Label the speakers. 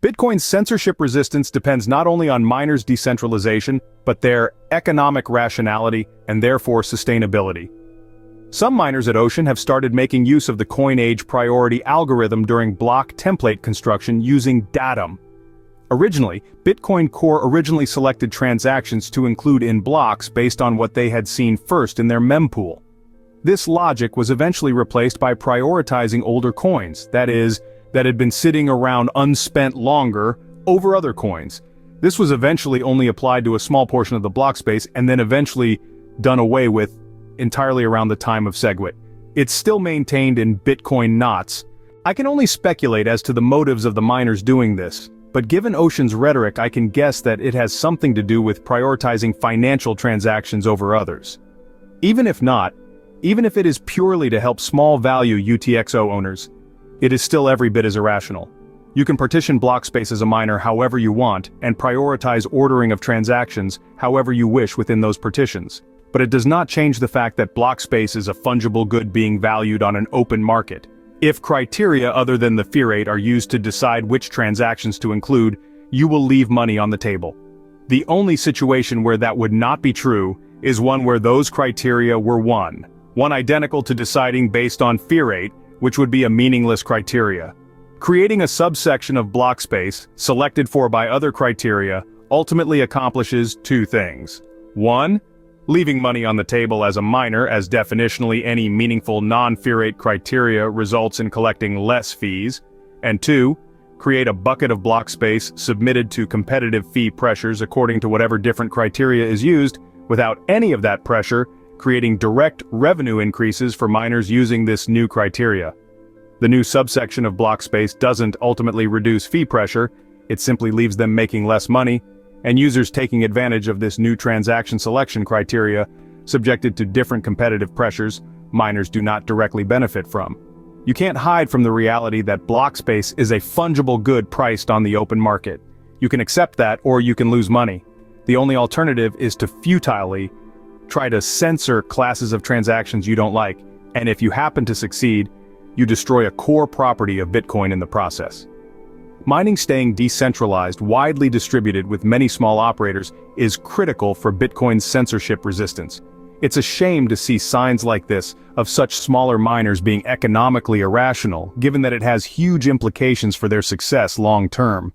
Speaker 1: Bitcoin's censorship resistance depends not only on miners' decentralization, but their economic rationality and therefore sustainability. Some miners at Ocean have started making use of the coin age priority algorithm during block template construction using datum. Originally, Bitcoin Core selected transactions to include in blocks based on what they had seen first in their mempool. This logic was eventually replaced by prioritizing older coins, that is, that had been sitting around unspent longer, over other coins. This was eventually only applied to a small portion of the block space and then eventually done away with entirely around the time of SegWit. It's still maintained in Bitcoin knots. I can only speculate as to the motives of the miners doing this, but given Ocean's rhetoric, I can guess that it has something to do with prioritizing financial transactions over others. Even if not, even if it is purely to help small-value UTXO owners, it is still every bit as irrational. You can partition block space as a miner however you want and prioritize ordering of transactions however you wish within those partitions. But it does not change the fact that block space is a fungible good being valued on an open market. If criteria other than the fear rate are used to decide which transactions to include, you will leave money on the table. The only situation where that would not be true is one where those criteria were one identical to deciding based on fear rate, which would be a meaningless criteria. Creating a subsection of block space, selected for by other criteria, ultimately accomplishes two things. 1. Leaving money on the table as a miner, as definitionally any meaningful non-fear rate criteria results in collecting less fees. And 2. Create a bucket of block space submitted to competitive fee pressures according to whatever different criteria is used, without any of that pressure, creating direct revenue increases for miners using this new criteria. The new subsection of block space doesn't ultimately reduce fee pressure, it simply leaves them making less money, and users taking advantage of this new transaction selection criteria, subjected to different competitive pressures, miners do not directly benefit from. You can't hide from the reality that block space is a fungible good priced on the open market. You can accept that or you can lose money. The only alternative is to futilely try to censor classes of transactions you don't like, and if you happen to succeed, you destroy a core property of Bitcoin in the process. Mining staying decentralized, widely distributed with many small operators, is critical for Bitcoin's censorship resistance. It's a shame to see signs like this of such smaller miners being economically irrational, given that it has huge implications for their success long term.